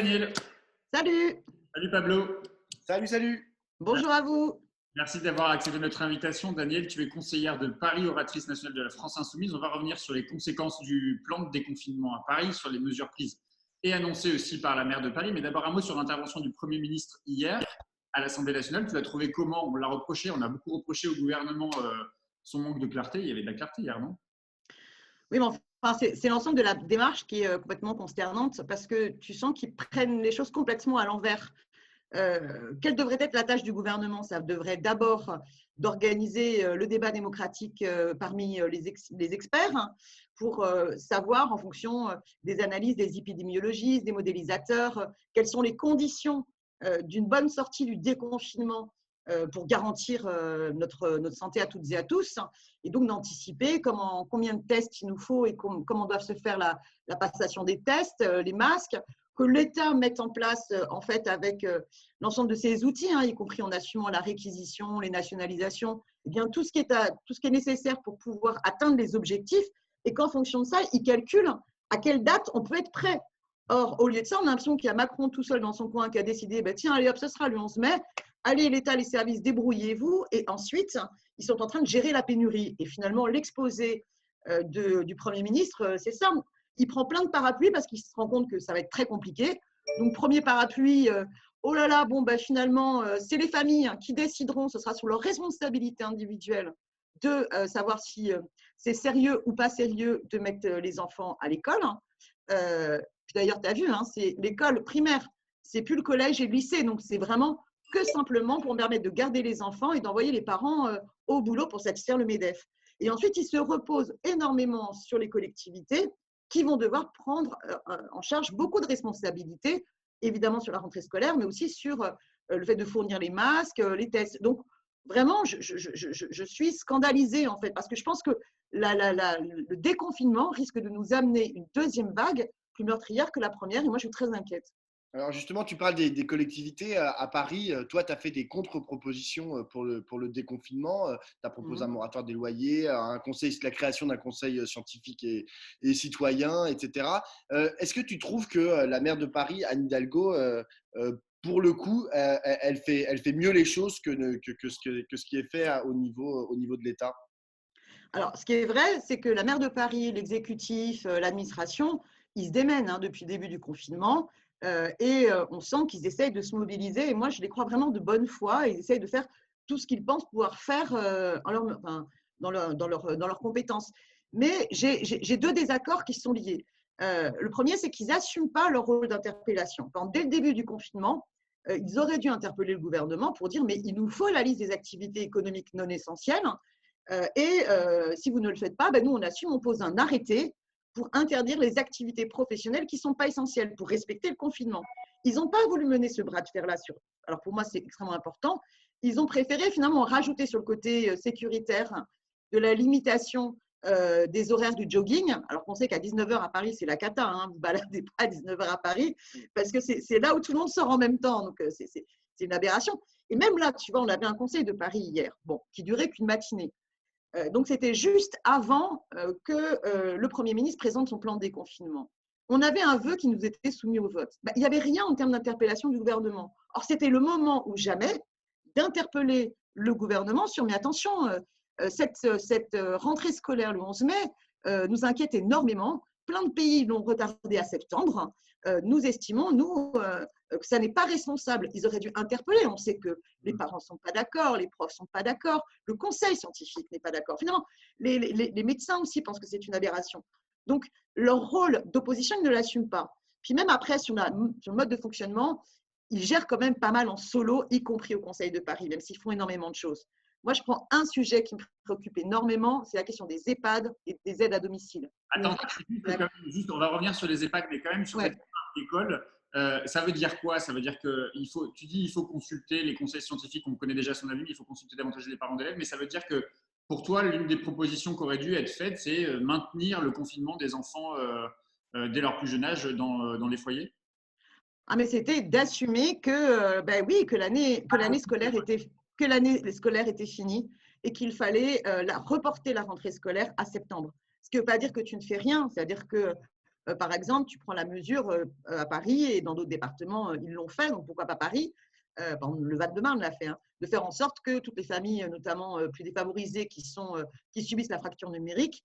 Daniel. Salut, Salut Pablo. Salut, salut. bonjour à vous. Merci d'avoir accepté notre invitation. Daniel, tu es conseillère de Paris, oratrice nationale de la France Insoumise. On va revenir sur les conséquences du plan de déconfinement à Paris, sur les mesures prises et annoncées aussi par la maire de Paris. Mais d'abord, un mot sur l'intervention du Premier ministre hier à l'Assemblée nationale. Tu l'as trouvé comment? On l'a reproché, on a beaucoup reproché au gouvernement son manque de clarté. Il y avait de la clarté hier, non? Oui, mais enfin, c'est l'ensemble de la démarche qui est complètement consternante parce que tu sens qu'ils prennent les choses complètement à l'envers. Quelle devrait être la tâche du gouvernement? Ça devrait d'abord d'organiser le débat démocratique parmi les experts pour savoir, en fonction des analyses des épidémiologistes, des modélisateurs, quelles sont les conditions d'une bonne sortie du déconfinement pour garantir notre santé à toutes et à tous, et donc d'anticiper combien de tests il nous faut et comment doivent se faire la passation des tests, les masques, que l'État mette en place en fait avec l'ensemble de ces outils, y compris en assumant la réquisition, les nationalisations, eh bien, tout ce qui est nécessaire pour pouvoir atteindre les objectifs, et qu'en fonction de ça, ils calculent à quelle date on peut être prêt. Or, au lieu de ça, on a l'impression qu'il y a Macron tout seul dans son coin qui a décidé, tiens, allez hop, ce sera le 11 mai, allez l'État, les services, débrouillez-vous, et ensuite, ils sont en train de gérer la pénurie. Et finalement, l'exposé du Premier ministre, c'est ça. Il prend plein de parapluies parce qu'il se rend compte que ça va être très compliqué. Donc, premier parapluie, oh là là, bon, finalement, c'est les familles qui décideront, ce sera sur leur responsabilité individuelle de savoir si c'est sérieux ou pas sérieux de mettre les enfants à l'école. Puis d'ailleurs, tu as vu, c'est l'école primaire, c'est plus le collège et le lycée. Donc, c'est vraiment que simplement pour permettre de garder les enfants et d'envoyer les parents au boulot pour satisfaire le MEDEF. Et ensuite, il se repose énormément sur les collectivités qui vont devoir prendre en charge beaucoup de responsabilités, évidemment sur la rentrée scolaire, mais aussi sur le fait de fournir les masques, les tests. Donc, vraiment, je suis scandalisée, en fait, parce que je pense que le déconfinement risque de nous amener une deuxième vague plus meurtrière que la première, et moi, je suis très inquiète. Alors justement, tu parles des collectivités à Paris. Toi, tu as fait des contre-propositions pour le déconfinement. Tu as proposé un moratoire des loyers, la création d'un conseil scientifique et citoyen, etc. Est-ce que tu trouves que la maire de Paris, Anne Hidalgo, pour le coup, elle fait mieux les choses que ce qui est fait au niveau de l'État? Alors, ce qui est vrai, c'est que la maire de Paris, l'exécutif, l'administration, ils se démènent depuis le début du confinement et on sent qu'ils essayent de se mobiliser. Et moi, je les crois vraiment de bonne foi. Ils essayent de faire tout ce qu'ils pensent pouvoir faire dans leurs compétences. Mais j'ai deux désaccords qui sont liés. Le premier, c'est qu'ils n'assument pas leur rôle d'interpellation. Dès le début du confinement, ils auraient dû interpeller le gouvernement pour dire mais il nous faut la liste des activités économiques non essentielles. Si vous ne le faites pas, nous, on assume, on pose un arrêté pour interdire les activités professionnelles qui ne sont pas essentielles, pour respecter le confinement. Ils n'ont pas voulu mener ce bras de fer-là. Alors, pour moi, c'est extrêmement important. Ils ont préféré finalement rajouter sur le côté sécuritaire de la limitation des horaires du jogging, alors qu'on sait qu'à 19h à Paris, c'est la cata, vous ne baladez pas à 19h à Paris, parce que c'est là où tout le monde sort en même temps, donc c'est une aberration. Et même là, tu vois, on avait un conseil de Paris hier, qui durait qu'une matinée. Donc, c'était juste avant que le Premier ministre présente son plan de déconfinement. On avait un vœu qui nous était soumis au vote. Il n'y avait rien en termes d'interpellation du gouvernement. Or, c'était le moment ou jamais d'interpeller le gouvernement sur « mais attention, cette rentrée scolaire le 11 mai nous inquiète énormément. Plein de pays l'ont retardé à septembre. Nous estimons, que ça n'est pas responsable. » Ils auraient dû interpeller. On sait que les parents ne sont pas d'accord, les profs ne sont pas d'accord, le conseil scientifique n'est pas d'accord. Finalement, les médecins aussi pensent que c'est une aberration. Donc, leur rôle d'opposition, ils ne l'assument pas. Puis même après, sur le mode de fonctionnement, ils gèrent quand même pas mal en solo, y compris au Conseil de Paris, même s'ils font énormément de choses. Moi, je prends un sujet qui me préoccupe énormément, c'est la question des EHPAD et des aides à domicile. Attends, juste, on va revenir sur les EHPAD, mais quand même sur cette école. Ça veut dire quoi? Ça veut dire que tu dis qu'il faut consulter les conseils scientifiques, on connaît déjà son avis, mais il faut consulter davantage les parents d'élèves, mais ça veut dire que pour toi, l'une des propositions qui aurait dû être faite, c'est maintenir le confinement des enfants dès leur plus jeune âge dans les foyers? Ah, mais c'était d'assumer que, oui, que l'année scolaire était finie et qu'il fallait reporter la rentrée scolaire à septembre. Ce qui ne veut pas dire que tu ne fais rien, c'est-à-dire que Par exemple, tu prends la mesure à Paris et dans d'autres départements, ils l'ont fait, donc pourquoi pas Paris? Par exemple, le Val-de-Marne l'a fait, hein, de faire en sorte que toutes les familles, notamment plus défavorisées, qui subissent la fracture numérique,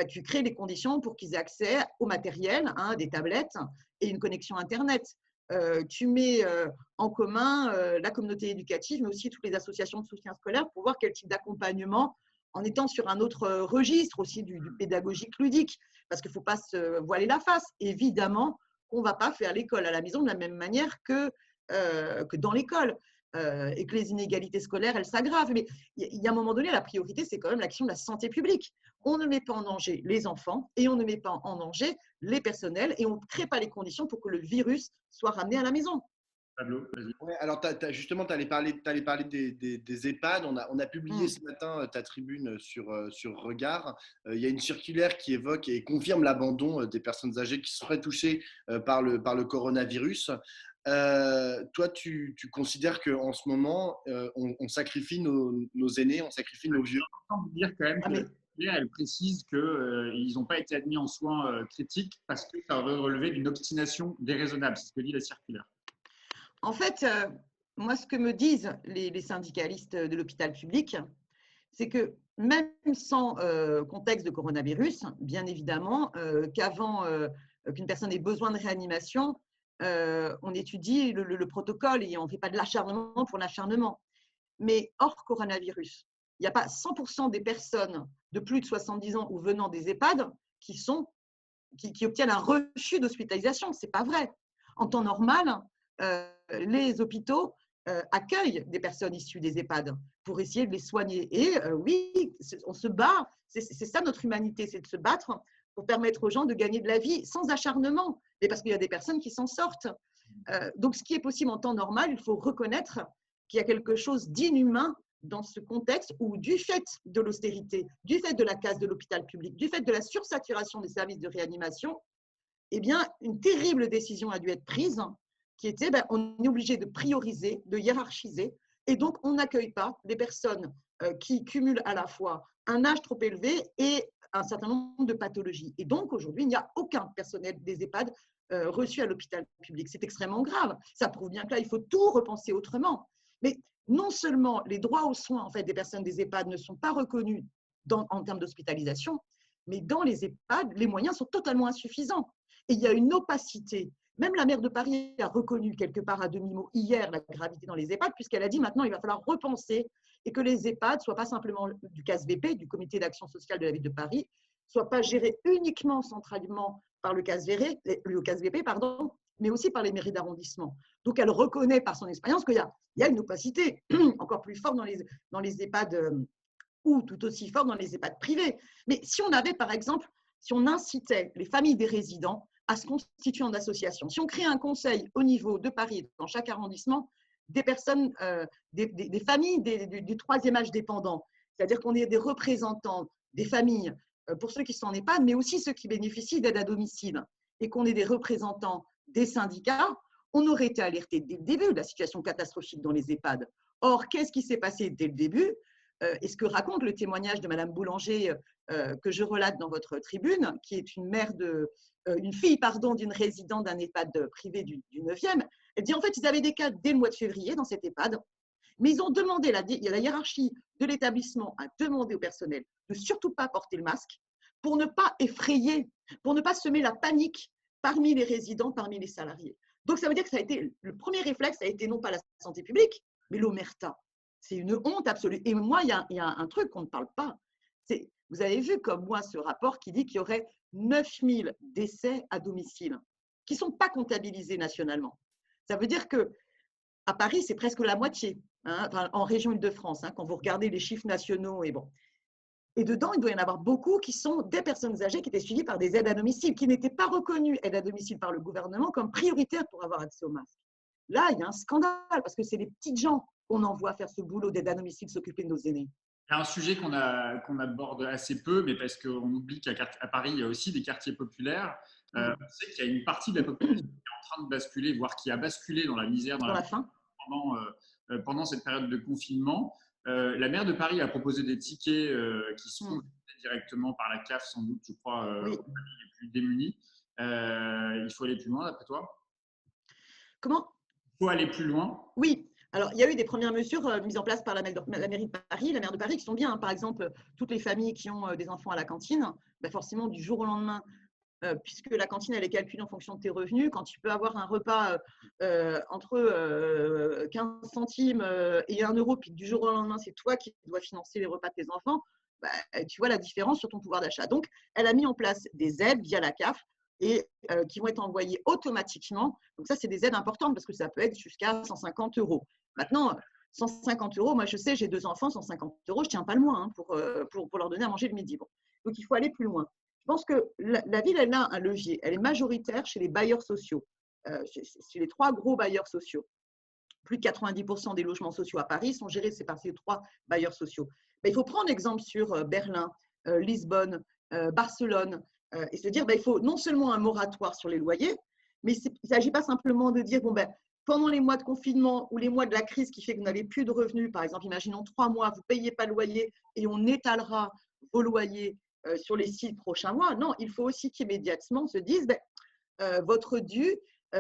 tu crées les conditions pour qu'ils aient accès au matériel, hein, des tablettes et une connexion Internet. Tu mets en commun la communauté éducative, mais aussi toutes les associations de soutien scolaire pour voir quel type d'accompagnement, en étant sur un autre registre aussi du pédagogique ludique, parce qu'il ne faut pas se voiler la face. Évidemment qu'on ne va pas faire l'école à la maison de la même manière que dans l'école. Et que les inégalités scolaires, elles s'aggravent. Mais il y a un moment donné, la priorité, c'est quand même l'action de la santé publique. On ne met pas en danger les enfants et on ne met pas en danger les personnels et on ne crée pas les conditions pour que le virus soit ramené à la maison. Pablo, vas-y. Ouais, alors, justement, tu allais parler des EHPAD. On a publié ce matin ta tribune sur Regard. Il y a une circulaire qui évoque et confirme l'abandon des personnes âgées qui seraient touchées par le coronavirus. Toi, tu considères qu'en ce moment, on sacrifie nos aînés, on sacrifie nos vieux? Je veux dire quand même Ah, que mais elle précise qu'ils n'ont pas été admis en soins critiques parce que ça aurait relevé d'une obstination déraisonnable. C'est ce que dit la circulaire. en fait, moi, ce que me disent les syndicalistes de l'hôpital public, c'est que même sans contexte de coronavirus, bien évidemment, qu'avant qu'une personne ait besoin de réanimation, on étudie le protocole et on ne fait pas de l'acharnement pour l'acharnement. Mais hors coronavirus, il n'y a pas 100% des personnes de plus de 70 ans ou venant des EHPAD qui obtiennent un refus d'hospitalisation. Ce n'est pas vrai. En temps normal, les hôpitaux accueillent des personnes issues des EHPAD pour essayer de les soigner. Et oui, on se bat, c'est ça notre humanité, c'est de se battre pour permettre aux gens de gagner de la vie sans acharnement, mais parce qu'il y a des personnes qui s'en sortent. Donc, ce qui est possible en temps normal, il faut reconnaître qu'il y a quelque chose d'inhumain dans ce contexte où, du fait de l'austérité, du fait de la casse de l'hôpital public, du fait de la sursaturation des services de réanimation, eh bien, une terrible décision a dû être prise qui était, on est obligé de prioriser, de hiérarchiser, et donc on n'accueille pas des personnes qui cumulent à la fois un âge trop élevé et un certain nombre de pathologies. Et donc aujourd'hui, il n'y a aucun personnel des EHPAD reçu à l'hôpital public. C'est extrêmement grave. Ça prouve bien que là, il faut tout repenser autrement. Mais non seulement les droits aux soins en fait, des personnes des EHPAD ne sont pas reconnus en termes d'hospitalisation, mais dans les EHPAD, les moyens sont totalement insuffisants. Et il y a une opacité. Même la maire de Paris a reconnu quelque part à demi-mot hier la gravité dans les EHPAD, puisqu'elle a dit maintenant il va falloir repenser et que les EHPAD ne soient pas simplement du CASVP, du Comité d'action sociale de la ville de Paris, ne soient pas gérés uniquement centralement par le CASVP, mais aussi par les mairies d'arrondissement. Donc elle reconnaît par son expérience qu'il y a une opacité encore plus forte dans les EHPAD ou tout aussi forte dans les EHPAD privés. Mais si on avait par exemple, si on incitait les familles des résidents à se constituer en association, si on crée un conseil au niveau de Paris, dans chaque arrondissement, des personnes, des familles du troisième âge dépendant, c'est-à-dire qu'on ait des représentants des familles, pour ceux qui sont en EHPAD, mais aussi ceux qui bénéficient d'aide à domicile, et qu'on ait des représentants des syndicats, on aurait été alerté dès le début de la situation catastrophique dans les EHPAD. Or, qu'est-ce qui s'est passé dès le début? Et ce que raconte le témoignage de Madame Boulanger, que je relate dans votre tribune, qui est une fille d'une résidente d'un EHPAD privé du 9e, elle dit en fait, ils avaient des cas dès le mois de février dans cet EHPAD, mais ils ont demandé, la hiérarchie de l'établissement a demandé au personnel de surtout pas porter le masque pour ne pas effrayer, pour ne pas semer la panique parmi les résidents, parmi les salariés. Donc, ça veut dire que le premier réflexe a été non pas la santé publique, mais l'omerta. C'est une honte absolue. Et moi, il y a un truc qu'on ne parle pas. Vous avez vu comme moi ce rapport qui dit qu'il y aurait 9000 décès à domicile qui ne sont pas comptabilisés nationalement. Ça veut dire qu'à Paris, c'est presque la moitié, hein, en région Île-de-France, hein, quand vous regardez les chiffres nationaux. Et dedans, il doit y en avoir beaucoup qui sont des personnes âgées qui étaient suivies par des aides à domicile, qui n'étaient pas reconnues aides à domicile par le gouvernement comme prioritaires pour avoir accès au masque. Là, il y a un scandale parce que c'est les petites gens qu'on envoie faire ce boulot d'aide à domicile, s'occuper de nos aînés. Il y a un sujet qu'on aborde assez peu, mais parce qu'on oublie qu'à Paris, il y a aussi des quartiers populaires. On sait qu'il y a une partie de la population qui est en train de basculer, voire qui a basculé dans la misère, dans la faim pendant cette période de confinement. La maire de Paris a proposé des tickets qui seront directement par la CAF, sans doute, je crois, aux familles les plus démunies. Il faut aller plus loin, d'après toi? Comment? Il faut aller plus loin. Oui. Alors, il y a eu des premières mesures mises en place par la mairie de Paris, la maire de Paris, qui sont bien. Par exemple, toutes les familles qui ont des enfants à la cantine, forcément, du jour au lendemain, puisque la cantine, elle est calculée en fonction de tes revenus. Quand tu peux avoir un repas entre 15 centimes et 1 euro, puis du jour au lendemain, c'est toi qui dois financer les repas de tes enfants, tu vois la différence sur ton pouvoir d'achat. Donc, elle a mis en place des aides via la CAF et qui vont être envoyées automatiquement. Donc, ça, c'est des aides importantes parce que ça peut être jusqu'à 150 euros. Maintenant, 150 euros, moi, je sais, j'ai 2 enfants, 150 euros, je ne tiens pas le moins pour leur donner à manger le midi. Bon. Donc, il faut aller plus loin. Je pense que la ville, elle a un levier. Elle est majoritaire chez les bailleurs sociaux, chez les 3 gros bailleurs sociaux. Plus de 90% des logements sociaux à Paris sont gérés par ces 3 bailleurs sociaux. Mais il faut prendre exemple sur Berlin, Lisbonne, Barcelone, et se dire il faut non seulement un moratoire sur les loyers, mais il ne s'agit pas simplement de dire pendant les mois de confinement ou les mois de la crise qui fait que vous n'avez plus de revenus, par exemple, imaginons 3 mois, vous ne payez pas le loyer et on étalera vos loyers sur les 6 prochains mois. Non, il faut aussi qu'immédiatement on se dise votre dû,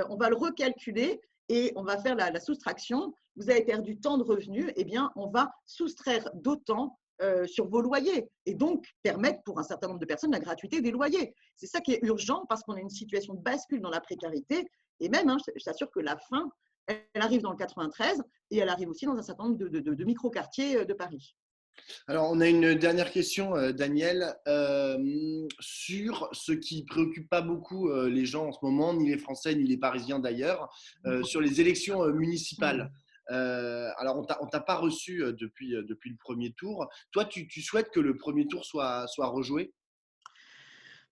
on va le recalculer et on va faire la soustraction. Vous avez perdu tant de revenus, eh bien, on va soustraire d'autant sur vos loyers et donc permettre pour un certain nombre de personnes la gratuité des loyers. C'est ça qui est urgent parce qu'on a une situation de bascule dans la précarité et même, je t'assure que la fin, elle arrive dans le 93 et elle arrive aussi dans un certain nombre de micro-quartiers de Paris. Alors, on a une dernière question, Daniel, sur ce qui préoccupe pas beaucoup les gens en ce moment, ni les Français, ni les Parisiens d'ailleurs, sur les élections municipales. Alors, on t'a pas reçu depuis le premier tour. Toi, tu souhaites que le premier tour soit rejoué?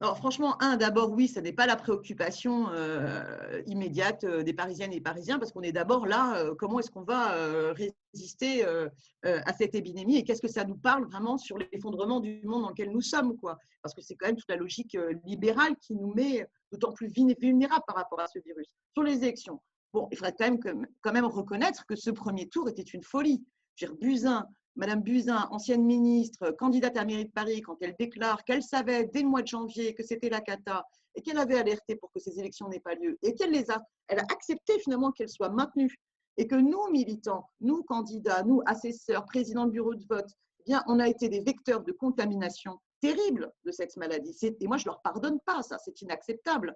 Alors franchement, d'abord, oui, ça n'est pas la préoccupation immédiate des Parisiennes et des Parisiens, parce qu'on est d'abord là, comment est-ce qu'on va résister à cette épidémie et qu'est-ce que ça nous parle vraiment sur l'effondrement du monde dans lequel nous sommes, quoi. Parce que c'est quand même toute la logique libérale qui nous met d'autant plus vulnérables par rapport à ce virus. Sur les élections, bon, il faudrait quand même reconnaître que ce premier tour était une folie. Je veux dire, Madame Buzyn, ancienne ministre, candidate à la mairie de Paris, quand elle déclare qu'elle savait dès le mois de janvier que c'était la cata et qu'elle avait alerté pour que ces élections n'aient pas lieu et elle a accepté finalement qu'elles soient maintenues et que nous, militants, nous, candidats, nous, assesseurs, présidents de bureau de vote, eh bien, on a été des vecteurs de contamination terrible de cette maladie. Et moi, je ne leur pardonne pas, ça, c'est inacceptable.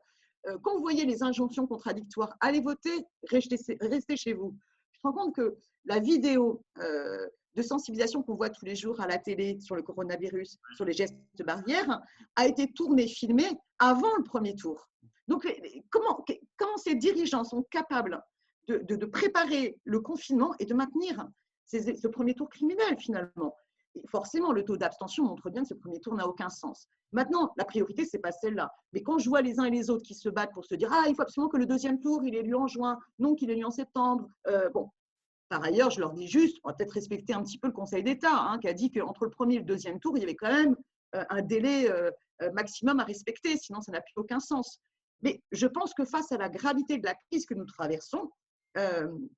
Quand vous voyez les injonctions contradictoires, allez voter, restez chez vous. Je me rends compte que la vidéo de sensibilisation qu'on voit tous les jours à la télé sur le coronavirus, sur les gestes barrières, a été tournée, filmée avant le premier tour. Donc, comment ces dirigeants sont capables de préparer le confinement et de maintenir ce premier tour criminel finalement? Et forcément, le taux d'abstention montre bien que ce premier tour n'a aucun sens. Maintenant, la priorité, ce n'est pas celle-là. Mais quand je vois les uns et les autres qui se battent pour se dire « Ah, il faut absolument que le deuxième tour, il ait lieu en juin, non qu'il ait lieu en septembre. » Bon, par ailleurs, je leur dis juste, on va peut-être respecter un petit peu le Conseil d'État, qui a dit qu'entre le premier et le deuxième tour, il y avait quand même un délai maximum à respecter, sinon ça n'a plus aucun sens. Mais je pense que face à la gravité de la crise que nous traversons,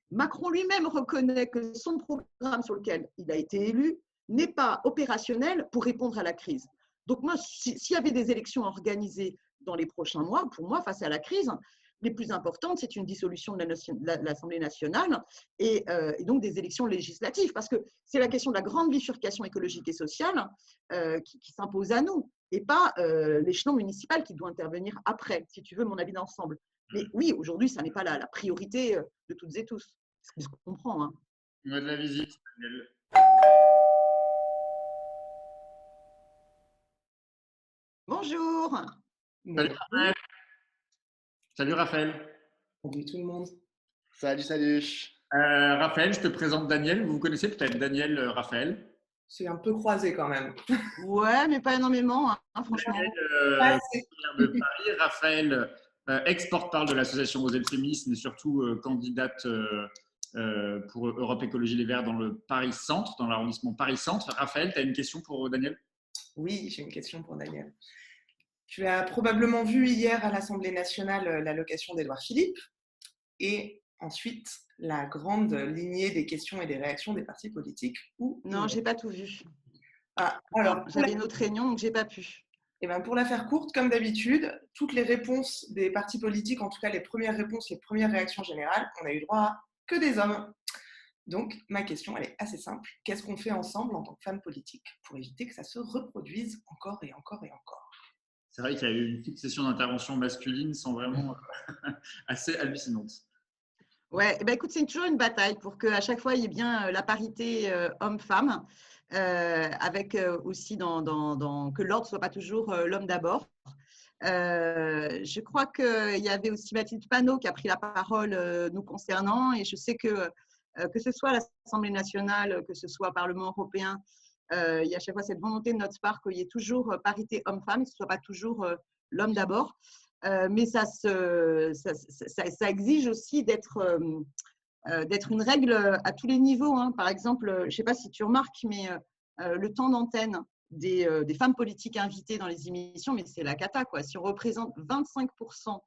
Macron lui-même reconnaît que son programme sur lequel il a été élu n'est pas opérationnel pour répondre à la crise. Donc moi, s'il y avait des élections organisées dans les prochains mois, pour moi, face à la crise, les plus importantes, c'est une dissolution de l'Assemblée nationale et donc des élections législatives, parce que c'est la question de la grande bifurcation écologique et sociale qui s'impose à nous, et pas l'échelon municipal qui doit intervenir après, si tu veux mon avis d'ensemble. Mais oui, aujourd'hui, ça n'est pas la priorité de toutes et tous. C'est ce qu'on comprend. Hein. On a de la visite, Daniel. Bonjour. Salut Raphaël. Salut Raphaël. Salut tout le monde. Salut. Raphaël, je te présente Daniel. Vous connaissez peut-être Daniel Raphaël? C'est un peu croisé quand même. Ouais, mais pas énormément, franchement. Daniel, de Paris. Raphaël, ex-porte-parole de l'association Oser le féminisme et surtout candidate pour Europe Écologie Les Verts dans le Paris Centre, dans l'arrondissement Paris Centre. Raphaël, tu as une question pour Daniel? Oui, j'ai une question pour Daniel. Tu as probablement vu hier à l'Assemblée nationale l'allocation d'Édouard Philippe et ensuite la grande lignée des questions et des réactions des partis politiques. Non, je n'ai pas tout vu. Ah, alors, j'avais une autre réunion, donc je n'ai pas pu. Et ben pour la faire courte, comme d'habitude, toutes les réponses des partis politiques, en tout cas les premières réponses, les premières réactions générales, on a eu droit à que des hommes. Donc, ma question, elle est assez simple. Qu'est-ce qu'on fait ensemble en tant que femmes politiques pour éviter que ça se reproduise encore et encore et encore? C'est vrai qu'il y a eu une succession d'interventions masculines sont vraiment assez hallucinantes. Ouais, ben écoute, c'est toujours une bataille pour qu'à chaque fois, il y ait bien la parité homme-femme, avec aussi que l'ordre ne soit pas toujours l'homme d'abord. Je crois qu'il y avait aussi Mathilde Panot qui a pris la parole nous concernant, et je sais que ce soit à l'Assemblée nationale, que ce soit au Parlement européen, il y a à chaque fois cette volonté de notre part qu'il y ait toujours parité homme-femme, et que ce ne soit pas toujours l'homme d'abord. Mais ça exige aussi d'être une règle à tous les niveaux, hein. Par exemple, je ne sais pas si tu remarques, mais le temps d'antenne des femmes politiques invitées dans les émissions, mais c'est la cata, quoi. Si on représente 25%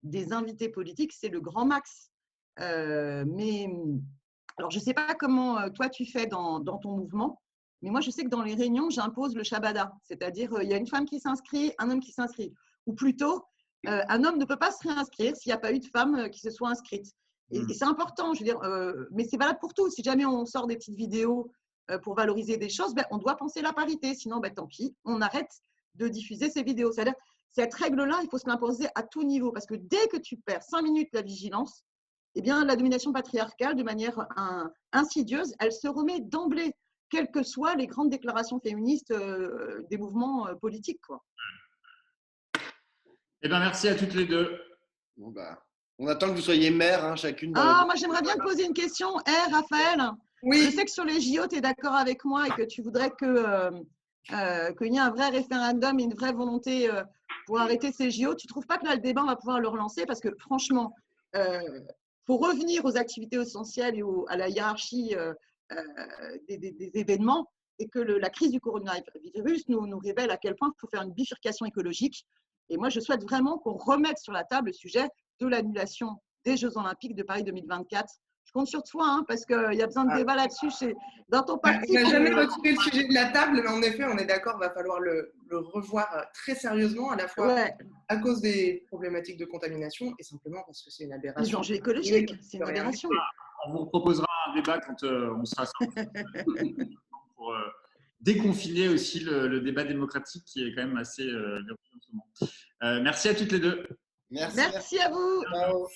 des invités politiques, c'est le grand max. Mais alors, je ne sais pas comment toi tu fais dans ton mouvement, mais moi je sais que dans les réunions, j'impose le shabada, c'est-à-dire il y a une femme qui s'inscrit, un homme qui s'inscrit, ou plutôt un homme ne peut pas se réinscrire s'il n'y a pas eu de femme qui se soit inscrite. Et c'est important, je veux dire, mais c'est valable pour tout. Si jamais on sort des petites vidéos pour valoriser des choses, ben, on doit penser la parité. Sinon, ben, tant pis, on arrête de diffuser ces vidéos. C'est-à-dire, cette règle-là, il faut se l'imposer à tout niveau. Parce que dès que tu perds 5 minutes la vigilance, eh bien, la domination patriarcale, de manière insidieuse, elle se remet d'emblée, quelles que soient les grandes déclarations féministes des mouvements politiques, quoi. Eh bien, merci à toutes les deux. Bon, bah, on attend que vous soyez mère, hein, chacune. Moi, j'aimerais bien te poser une question. Raphaël, Oui. Je sais que sur les JO, tu es d'accord avec moi et que tu voudrais qu'il y ait un vrai référendum et une vraie volonté pour arrêter ces JO. Tu ne trouves pas que là, le débat, on va pouvoir le relancer? Parce que franchement, faut revenir aux activités essentielles et à la hiérarchie des événements, et que la crise du coronavirus nous révèle à quel point il faut faire une bifurcation écologique. Et moi, je souhaite vraiment qu'on remette sur la table le sujet de l'annulation des Jeux Olympiques de Paris 2024. Je compte sur toi, hein, parce qu'il y a besoin de débat là-dessus dans ton parti. On n'a jamais retiré le sujet de la table, mais en effet, on est d'accord, il va falloir le revoir très sérieusement, à la fois à cause des problématiques de contamination et simplement parce que c'est une aberration. Les enjeux écologiques, c'est une aberration. On vous proposera un débat quand on sera sorti pour déconfiner aussi le débat démocratique qui est quand même assez verrouillé en ce moment. Merci à toutes les deux. Merci. Merci à vous. Ciao.